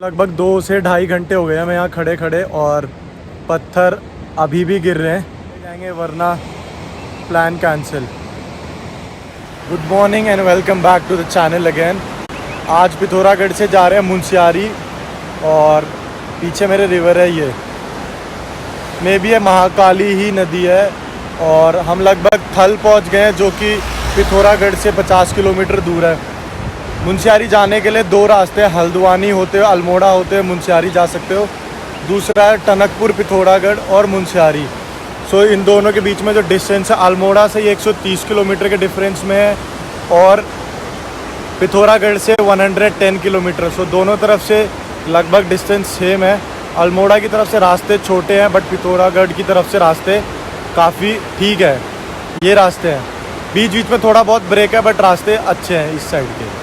लगभग 2 से ढाई घंटे हो गए हमें यहाँ खड़े खड़े और पत्थर अभी भी गिर रहे हैं। जाएंगे वरना plan cancel. Good morning and welcome back to the channel again. आज पिथौरागढ़ से जा रहे हैं मुंशियारी और पीछे मेरे रिवर है, ये मे भी ये महाकाली ही नदी है और हम लगभग थल पहुँच गए हैं जो कि पिथौरागढ़ से 50 किलोमीटर दूर है। मुंशियारी जाने के लिए 2 रास्ते हैं, हल्द्वानी होते हुए अल्मोड़ा होते हुए मुंशियारी जा सकते हो। दूसरा है टनकपुर पिथौरागढ़ और मुंशियारी। सो इन दोनों के बीच में जो डिस्टेंस है अल्मोड़ा से ये 130 किलोमीटर के डिफरेंस में है और पिथौरागढ़ से 110 किलोमीटर। सो दोनों तरफ से लगभग डिस्टेंस सेम है। अल्मोड़ा की तरफ से रास्ते छोटे हैं बट पिथौरागढ़ की तरफ से रास्ते काफ़ी ठीक है। ये रास्ते हैं, बीच बीच में थोड़ा बहुत ब्रेक है बट रास्ते अच्छे हैं इस साइड के।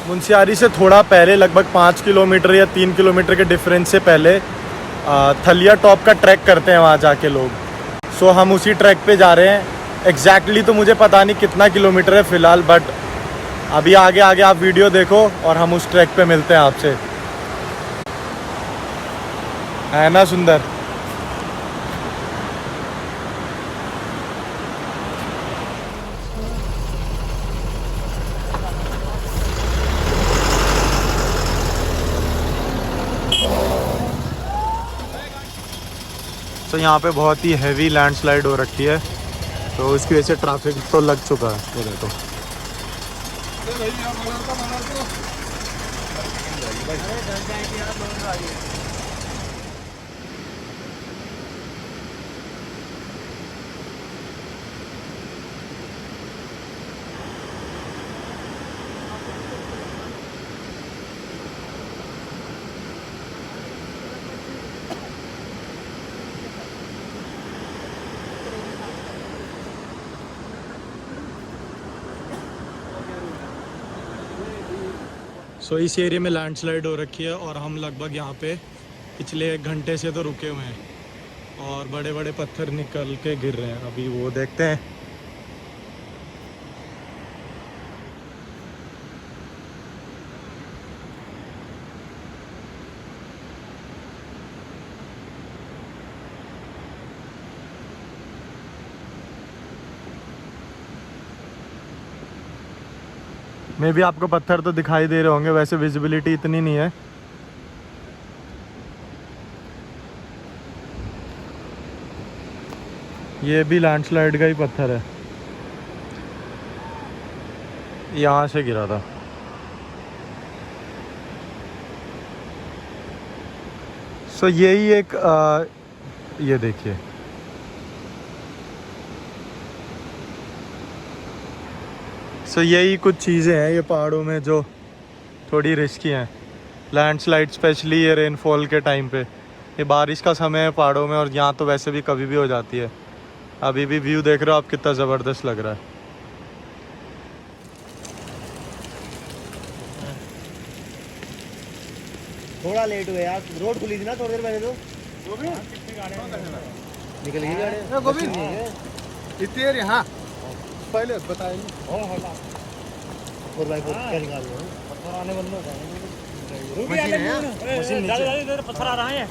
मुंशियारी से थोड़ा पहले लगभग 5 किलोमीटर या 3 किलोमीटर के डिफरेंस से पहले थलिया टॉप का ट्रैक करते हैं वहाँ जाके लोग। सो हम उसी ट्रैक पे जा रहे हैं। एग्जैक्टली तो मुझे पता नहीं कितना किलोमीटर है फ़िलहाल, बट अभी आगे आगे आप वीडियो देखो और हम उस ट्रैक पे मिलते हैं आपसे। है ना सुंदर? तो यहाँ पे बहुत ही हैवी लैंडस्लाइड हो रखी है तो उसकी वजह से ट्रैफिक तो लग चुका है। ये देखो सो इस एरिया में लैंडस्लाइड हो रखी है और हम लगभग यहाँ पे पिछले 1 घंटे से तो रुके हुए हैं और बड़े बड़े पत्थर निकल के गिर रहे हैं। अभी वो देखते हैं। मे भी आपको पत्थर तो दिखाई दे रहे होंगे, वैसे विजिबिलिटी इतनी नहीं है। ये भी लैंडस्लाइड का ही पत्थर है, यहाँ से गिरा था। सो यही एक ये देखिए, सो यही कुछ चीज़ें हैं ये पहाड़ों में जो थोड़ी रिस्की हैं। लैंडस्लाइड स्पेशली ये रेनफॉल के टाइम पे, ये बारिश का समय है पहाड़ों में और यहाँ तो वैसे भी कभी भी हो जाती है। अभी भी व्यू देख रहे हो आप, कितना ज़बरदस्त लग रहा है। थोड़ा लेट हुए यार, रोड खुली थी ना थोड़ी देर पहले तो निकल गई गाड़ी। इतनी देर यहाँ पहले बताइए 4x4 क्या निकाल रहे हो? पत्थर आने बंद हो गए। पत्थर आ रहा है,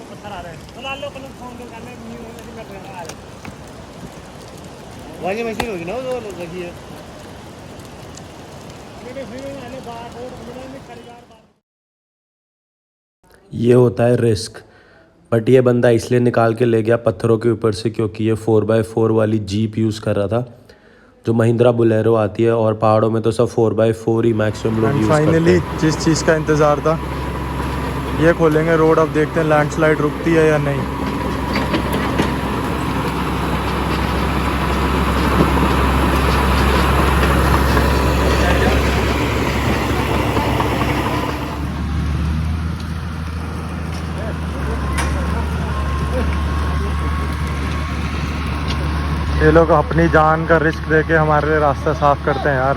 पत्थर आ रहे हैं तो लाल लो कल फोन करने वाली मशीन होगी ना वो लगी है। ये होता है रिस्क, बट ये बंदा इसलिए निकाल के ले गया पत्थरों के ऊपर से क्योंकि ये 4x4 वाली जीप यूज़ कर रहा था जो महिंद्रा बुलेरो आती है और पहाड़ों में तो सब 4x4 ही मैक्सिमम लोग यूज़ करते हैं। फाइनली जिस चीज़ का इंतज़ार था ये खोलेंगे रोड। अब देखते हैं लैंडस्लाइड रुकती है या नहीं। ये लोग अपनी जान का रिस्क देके हमारे लिए रास्ता साफ करते हैं यार।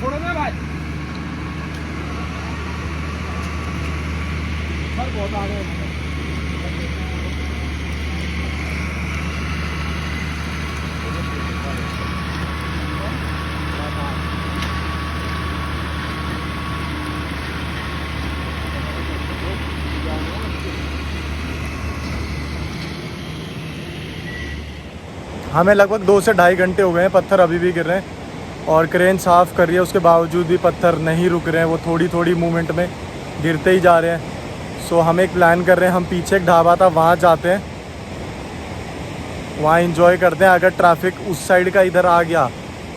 छोड़ो ना भाई, बहुत आ गए। हमें लगभग 2 से ढाई घंटे हो गए हैं, पत्थर अभी भी गिर रहे हैं और क्रेन साफ़ कर रही है, उसके बावजूद भी पत्थर नहीं रुक रहे हैं, वो थोड़ी थोड़ी मूवमेंट में गिरते ही जा रहे हैं। सो हम एक प्लान कर रहे हैं, हम पीछे एक ढाबा था वहाँ जाते हैं, वहाँ इंजॉय करते हैं। अगर ट्रैफिक उस साइड का इधर आ गया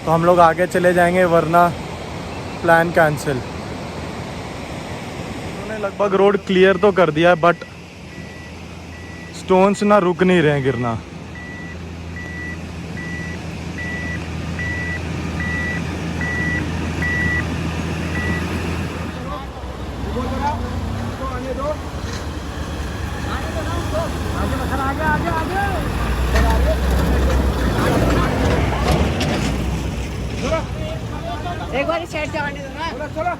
तो हम लोग आगे चले जाएंगे, वरना प्लान कैंसिल। उन्होंने लगभग रोड क्लियर तो कर दिया है, बट स्टोन्स ना रुक नहीं रहे हैं गिरना। एक बार साइड से आने दो ना। चलो चलो।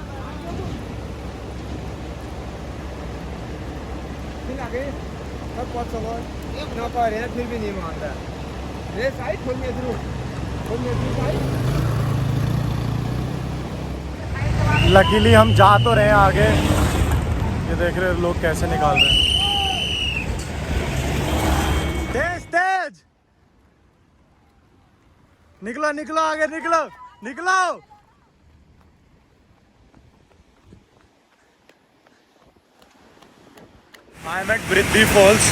फिर आगे सब पहुंच चलो। ना पा रहे हैं फिर भी नहीं मानता। ये साइड खोलने दो। खोलने दो साइड। लकीली हम जा तो रहे हैं आगे, ये देख रहे हो लोग कैसे निकाल रहे हैं। तेज तेज निकलो निकलो, आगे निकलो निकलो। आई एम एट बृद्धि फॉल्स।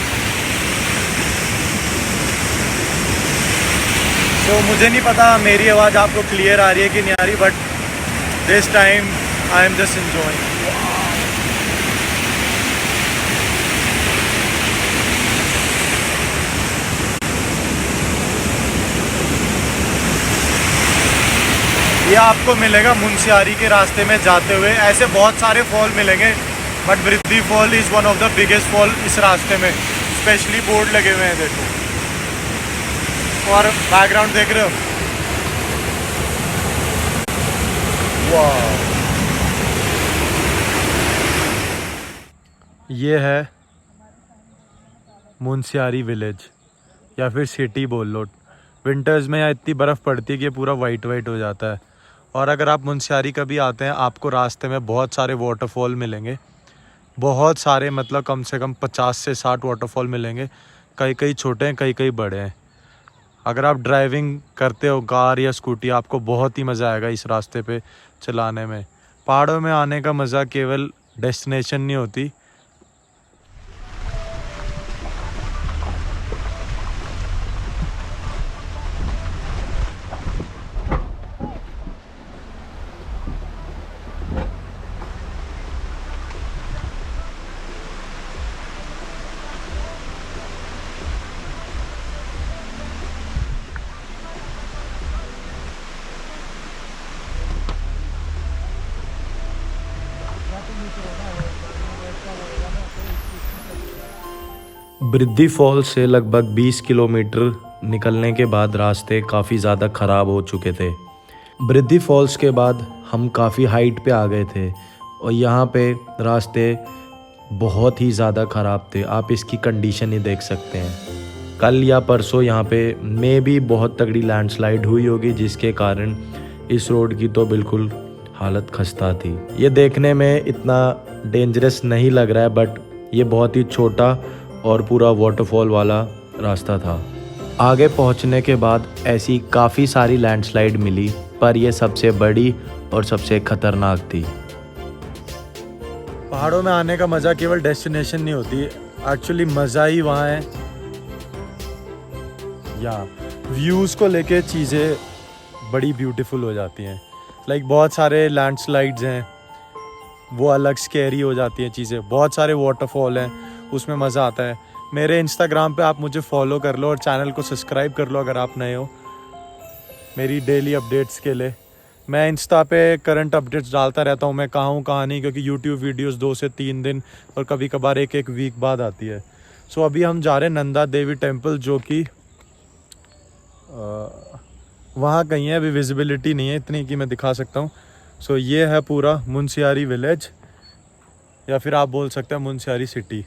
तो मुझे नहीं पता मेरी आवाज़ आपको क्लियर आ रही है कि नहीं आ रही, but this time I am just enjoying. ये आपको मिलेगा मुंशियारी के रास्ते में जाते हुए। ऐसे बहुत सारे फॉल मिलेंगे, बट बृद्धि fall is one of the biggest fall इस रास्ते में। स्पेशली बोर्ड लगे हुए हैं देखो, और बैकग्राउंड देख रहे हो, वाह। ये है मुंशियारी विलेज या फिर सिटी बोल लो। विंटर्स में यहाँ इतनी बर्फ़ पड़ती है कि पूरा वाइट वाइट हो जाता है। और अगर आप मुंशियारी कभी आते हैं, आपको रास्ते में बहुत सारे वाटरफॉल मिलेंगे, बहुत सारे, मतलब कम से कम 50 से 60 वाटरफॉल मिलेंगे। कई कई छोटे हैं, कई कई बड़े हैं। अगर आप ड्राइविंग करते हो कार या स्कूटी, आपको बहुत ही मज़ा आएगा इस रास्ते पे चलाने में। पहाड़ों में आने का मज़ा केवल डेस्टिनेशन नहीं होती, बृद्धि फॉल्स से लगभग 20 किलोमीटर निकलने के बाद रास्ते काफ़ी ज़्यादा ख़राब हो चुके थे। बृद्धि फॉल्स के बाद हम काफ़ी हाइट पे आ गए थे और यहाँ पे रास्ते बहुत ही ज़्यादा ख़राब थे। आप इसकी कंडीशन ही देख सकते हैं। कल या परसों यहाँ पे में भी बहुत तगड़ी लैंडस्लाइड हुई होगी, जिसके कारण इस रोड की तो बिल्कुल हालत खस्ता थी। ये देखने में इतना डेंजरस नहीं लग रहा है, बट ये बहुत ही छोटा और पूरा वाटरफॉल वाला रास्ता था। आगे पहुंचने के बाद ऐसी काफ़ी सारी लैंडस्लाइड मिली, पर यह सबसे बड़ी और सबसे खतरनाक थी। पहाड़ों में आने का मज़ा केवल डेस्टिनेशन नहीं होती, एक्चुअली मज़ा ही वहाँ है। या व्यूज़ को लेके चीज़ें बड़ी ब्यूटीफुल हो जाती हैं। लाइक बहुत सारे लैंडस्लाइड्स हैं, वो अलग स्कैरी हो जाती हैं चीज़ें। बहुत सारे वाटरफॉल हैं, उसमें मज़ा आता है। मेरे इंस्टाग्राम पे आप मुझे फॉलो कर लो और चैनल को सब्सक्राइब कर लो अगर आप नए हो, मेरी डेली अपडेट्स के लिए। मैं इंस्टा पे करंट अपडेट्स डालता रहता हूँ, मैं कहाँ हूँ कहाँ नहीं, क्योंकि यूट्यूब वीडियोस 2 से 3 दिन और कभी कभार एक वीक बाद आती है। सो अभी हम जा रहे हैं नंदा देवी टेम्पल, जो कि वहाँ कहीं है, अभी विजिबिलिटी नहीं है इतनी कि मैं दिखा सकता हूँ। सो ये है पूरा मुंशियारी विलेज, या फिर आप बोल सकते हैं मुंशियारी सिटी।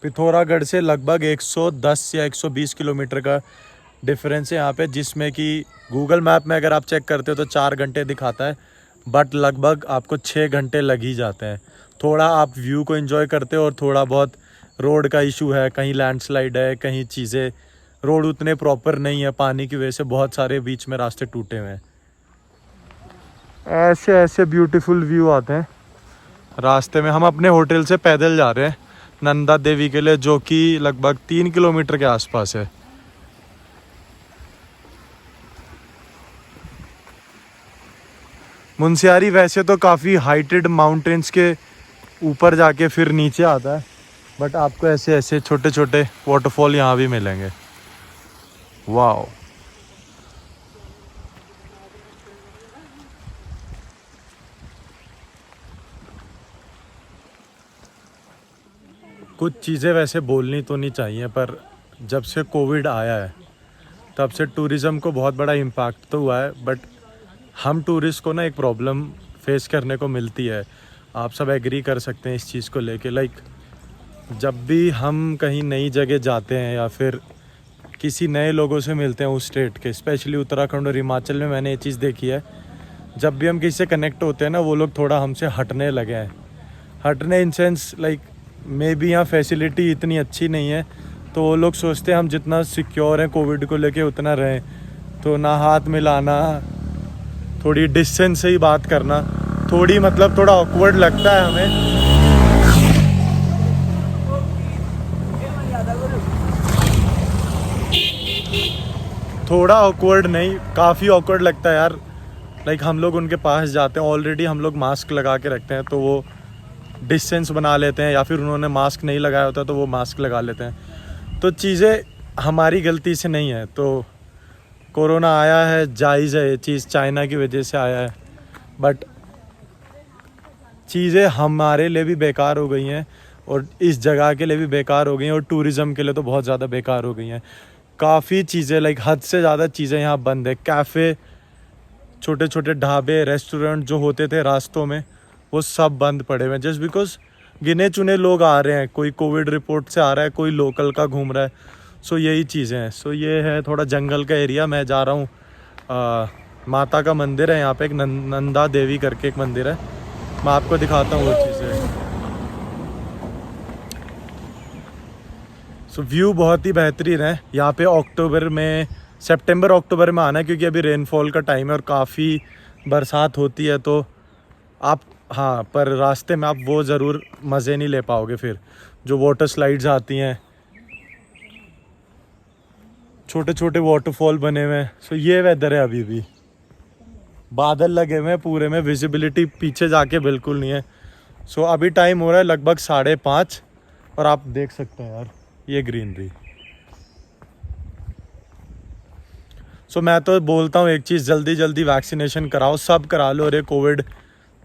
पिथौरागढ़ से लगभग 110 या 120 किलोमीटर का डिफरेंस है यहाँ पे, जिसमें कि गूगल मैप में अगर आप चेक करते हो तो 4 घंटे दिखाता है, बट लगभग आपको 6 घंटे लग ही जाते हैं। थोड़ा आप व्यू को एंजॉय करते हो और थोड़ा बहुत रोड का इशू है, कहीं लैंडस्लाइड है, कहीं चीज़ें रोड उतने प्रॉपर नहीं है, पानी की वजह से बहुत सारे बीच में रास्ते टूटे हुए हैं। ऐसे ऐसे ब्यूटीफुल व्यू आते हैं रास्ते में। हम अपने होटल से पैदल जा रहे हैं नंदा देवी के लिए, जो कि लगभग 3 किलोमीटर के आसपास है। मुनस्यारी वैसे तो काफ़ी हाइटेड माउंटेन्स के ऊपर जाके फिर नीचे आता है, बट आपको ऐसे ऐसे छोटे छोटे वाटरफॉल यहाँ भी मिलेंगे। वाओ, कुछ चीज़ें वैसे बोलनी तो नहीं चाहिए, पर जब से कोविड आया है तब से टूरिज़्म को बहुत बड़ा इम्पैक्ट तो हुआ है। बट हम टूरिस्ट को ना एक प्रॉब्लम फेस करने को मिलती है, आप सब एग्री कर सकते हैं इस चीज़ को लेके। लाइक जब भी हम कहीं नई जगह जाते हैं या फिर किसी नए लोगों से मिलते हैं उस स्टेट के, स्पेशली उत्तराखंड और हिमाचल में मैंने ये चीज़ देखी है, जब भी हम किसी से कनेक्ट होते हैं ना, वो लोग थोड़ा हमसे हटने लगे हैं। हटने in sense like may be यहाँ फैसिलिटी इतनी अच्छी नहीं है, तो वो लोग सोचते हैं हम जितना सिक्योर हैं कोविड को लेके उतना रहें। तो ना हाथ मिलाना, थोड़ी डिस्टेंस से ही बात करना, थोड़ी मतलब थोड़ा ऑकवर्ड लगता है हमें। थोड़ा ऑकवर्ड नहीं, काफ़ी ऑकवर्ड लगता है यार। लाइक हम लोग उनके पास जाते हैं, ऑलरेडी हम लोग मास्क लगा के रखते हैं, तो वो डिस्टेंस बना लेते हैं, या फिर उन्होंने मास्क नहीं लगाया होता तो वो मास्क लगा लेते हैं। तो चीज़ें हमारी गलती से नहीं है। तो कोरोना आया है, जायज़ है, ये चीज़ चाइना की वजह से आया है, बट चीज़ें हमारे लिए भी बेकार हो गई हैं और इस जगह के लिए भी बेकार हो गई हैं, और टूरिज़्म के लिए तो बहुत ज़्यादा बेकार हो गई हैं। काफ़ी चीज़ें लाइक हद से ज़्यादा चीज़ें यहाँ बंद है। कैफ़े, छोटे छोटे ढाबे, रेस्टोरेंट जो होते थे रास्तों में, वो सब बंद पड़े हुए हैं, जस्ट बिकॉज गिने चुने लोग आ रहे हैं। कोई कोविड रिपोर्ट से आ रहा है, कोई लोकल का घूम रहा है। सो यही चीज़ें हैं। सो ये है थोड़ा जंगल का एरिया। मैं जा रहा हूँ, माता का मंदिर है यहाँ पे, एक नंदा देवी करके एक मंदिर है, मैं आपको दिखाता हूँ वो चीज़ें। सो व्यू बहुत ही बेहतरीन है यहाँ पे। अक्टूबर में, सितंबर अक्टूबर में आना है, क्योंकि अभी रेनफॉल का टाइम है और काफ़ी बरसात होती है। तो आप हाँ, पर रास्ते में आप वो ज़रूर मज़े नहीं ले पाओगे। फिर जो वाटर स्लाइड्स आती हैं, छोटे छोटे वाटरफॉल बने हुए हैं। सो ये वेदर है अभी भी, बादल लगे हुए हैं पूरे में, विजिबिलिटी पीछे जाके बिल्कुल नहीं है। सो अभी टाइम हो रहा है लगभग 5:30 और आप देख सकते हैं यार ये ग्रीनरी। सो मैं तो बोलता हूँ एक चीज़, जल्दी जल्दी वैक्सीनेशन कराओ, सब करा लो, अरे कोविड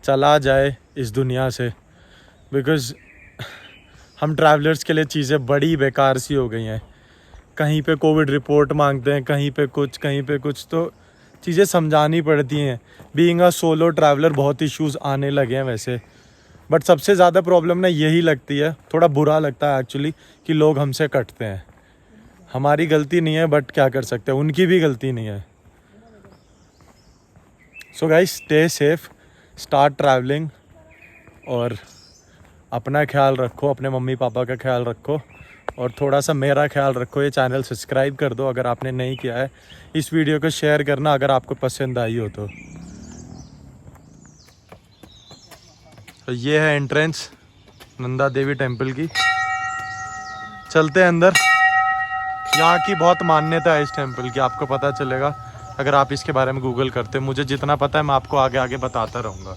चला जाए इस दुनिया से। बिकॉज़ हम ट्रैवलर्स के लिए चीज़ें बड़ी बेकार सी हो गई हैं। कहीं पे कोविड रिपोर्ट मांगते हैं, कहीं पे कुछ, कहीं पे कुछ, तो चीज़ें समझानी पड़ती हैं। बीइंग अ सोलो ट्रैवलर बहुत इश्यूज़ आने लगे हैं वैसे, बट सबसे ज़्यादा प्रॉब्लम ना यही लगती है, थोड़ा बुरा लगता है एक्चुअली, कि लोग हमसे कटते हैं। हमारी गलती नहीं है, बट क्या कर सकते हैं, उनकी भी गलती नहीं है। So guys, stay safe, start travelling, और अपना ख्याल रखो, अपने मम्मी पापा का ख्याल रखो, और थोड़ा सा मेरा ख्याल रखो। ये चैनल सब्सक्राइब कर दो अगर आपने नहीं किया है। इस वीडियो को शेयर करना अगर आपको पसंद आई हो तो। ये है एंट्रेंस नंदा देवी टेम्पल की। चलते हैं अंदर। यहाँ की बहुत मान्यता है इस टेम्पल की, आपको पता चलेगा अगर आप इसके बारे में गूगल करते। मुझे जितना पता है मैं आपको आगे आगे बताता रहूँगा।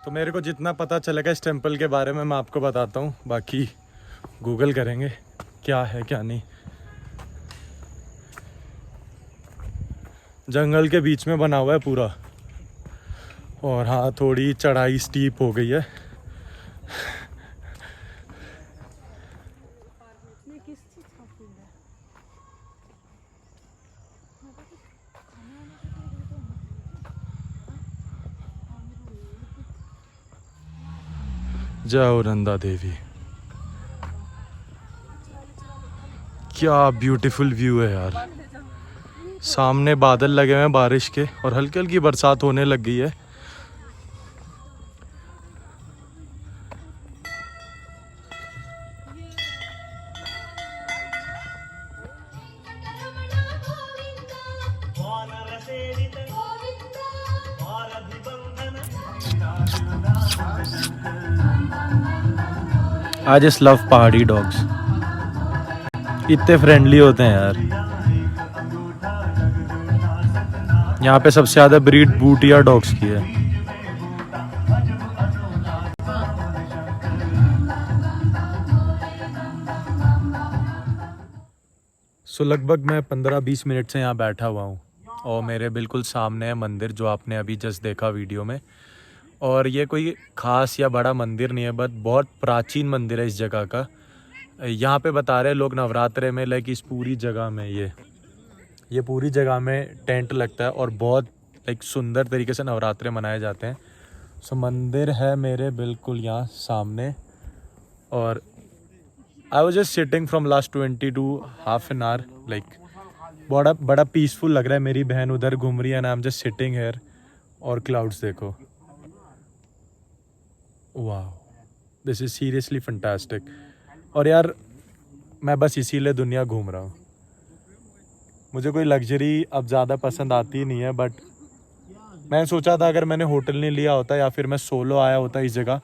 तो मेरे को जितना पता चलेगा इस टेम्पल के बारे में मैं आपको बताता हूँ, बाकी गूगल करेंगे क्या है क्या नहीं। जंगल के बीच में बना हुआ है पूरा, और हाँ थोड़ी चढ़ाई स्टीप हो गई है। जय नंदा देवी। क्या ब्यूटीफुल व्यू है यार। सामने बादल लगे हुए हैं बारिश के, और हल्की हल्की बरसात होने लग गई है। आई जस्ट लव पहाड़ी डॉग्स, इतने फ्रेंडली होते हैं यार। यहाँ पे सबसे ज़्यादा ब्रीड बूटिया डॉग्स की है। सो लगभग मैं 15-20 मिनट से यहाँ बैठा हुआ हूँ और मेरे बिल्कुल सामने है मंदिर जो आपने अभी जस्ट देखा वीडियो में। और ये कोई ख़ास या बड़ा मंदिर नहीं है, बट बहुत प्राचीन मंदिर है इस जगह का। यहाँ पे बता रहे लोग नवरात्रे में लाइक इस पूरी जगह में ये पूरी जगह में टेंट लगता है और बहुत लाइक सुंदर तरीके से नवरात्रे मनाए जाते हैं। सो मंदिर है मेरे बिल्कुल यहाँ सामने और I was just sitting from last 20 to half an hour. Like बड़ा पीसफुल लग रहा है। मेरी बहन उधर घूम रही है and I am just sitting here. और क्लाउड्स देखो, वाह, दिस इज़ सीरियसली फंटास्टिक। और यार मैं बस इसीलिए दुनिया घूम रहा हूँ। मुझे कोई लग्जरी अब ज़्यादा पसंद आती नहीं है, बट मैंने सोचा था अगर मैंने होटल नहीं लिया होता या फिर मैं सोलो आया होता इस जगह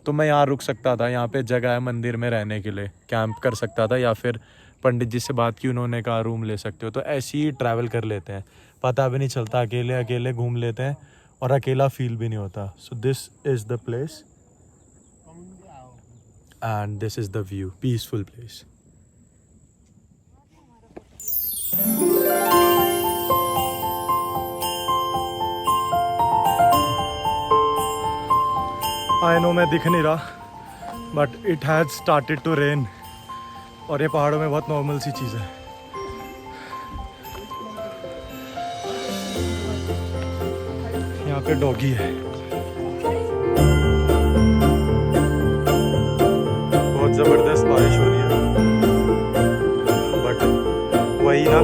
तो मैं यहाँ रुक सकता था। यहाँ पे जगह है मंदिर में रहने के लिए, कैंप कर सकता था या फिर पंडित जी से बात की, उन्होंने कहा रूम ले सकते हो। तो ऐसे ही ट्रैवल कर लेते हैं, पता भी नहीं चलता, अकेले अकेले घूम लेते हैं और अकेला फील भी नहीं होता। So this is the place and this is the view, peaceful place. I know मैं दिख नहीं रहा, but it has started to rain और ये पहाड़ों में बहुत नॉर्मल सी चीज़ है। यहाँ पे डॉगी है, ज़बरदस्त बारिश हो रही है, बट वही ना